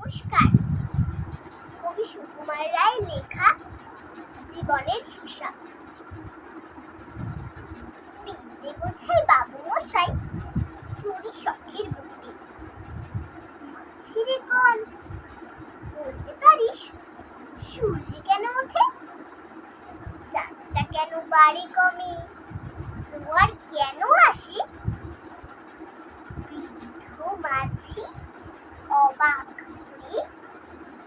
নমস্কার। কবি সুকুমার রায়ের লেখা জীবনের হিসাব। বিদ্যে বোঝাই বাবু মশাই, চুরি শখের বুদ্ধি। মাছিরে কন বলতে পারিস সূর্য কেন ওঠে, চাঁদটা কেন বাড়ে কমে, জোয়ার কেন আসে? বৃদ্ধ মাঝি অবাক হয়ে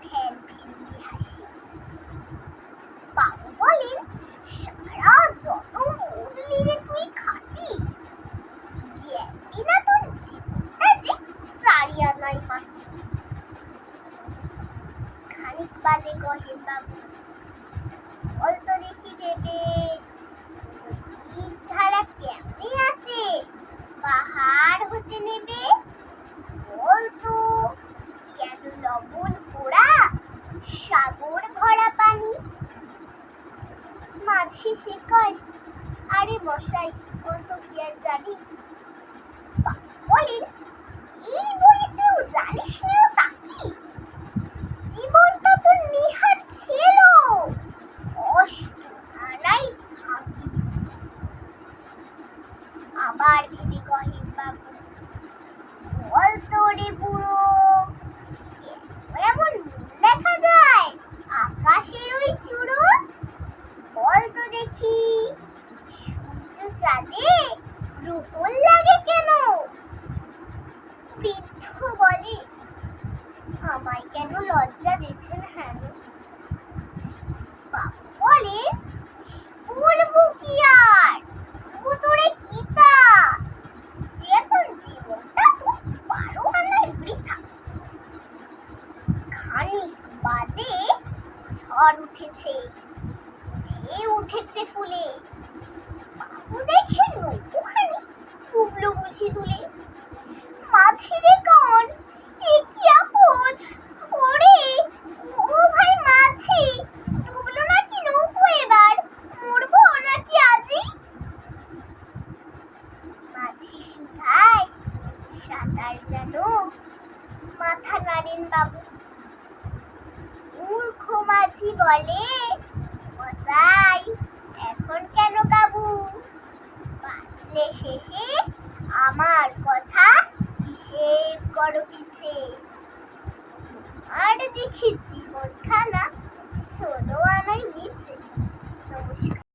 ফেল ফেলতে হাসি। বাবু বলেন, সারা জনম মরলি রে তুই খাটি, জ্ঞানী না তোর জীবনটা যে চারি আনাই মাটি। খানিক বাদে কহেন বাবু, বল তো দেখি ভেবে, ধারা কেমনে আছে পাহাড় হতে নেবে? বলতো কেন লবণ পোড়া সাগর ভরা পানি? মাঝি সে কয়, আরে মশাই অত কি আর জানি। বলেন, এই বয়সেও জানিস না তা কি? জীবনটা তো নেহাত খেলো, কষ্ট আনাই ফাঁকি। আবার ভেবে কহেন বাবু, বল তো রে বুড়ো, এমন দেখা যায় আকাশের ওই চূড়ো? বল তো দেখি সূর্য চাঁদে গ্রহণ লাগে কেন? বৃদ্ধ বলে, আমায় কেন লজ্জা দিচ্ছেন হেন? বাবু বলে, বলবো কি আর, তোরে গীতা যে এখন জীবনটা তো 12 আনাই বৃথা। খানিক বাদে ঝড় উঠেছে, ঢেউ উঠেছে ফুলে। বাবু দেখে নৌকোখানি ডুবলো বুঝি তুলে। মাঝিরে কন, এ কি আপদ, ওরে ও ভাই মাঝি, ডুবলো নাকি নৌকো এবার, মরবো নাকি আজি? মাঝি শুধায়, সাঁতার জানো? মাথা নাড়েন বাবু। মূর্খ মাঝি বলে, মশাই এখন কেন কাবু, বাঁচলে শেষে আমার কথা হিসেব করো পিছে। আর দেখি জীবনখানা 16 আনাই নিচে। নমস্কার।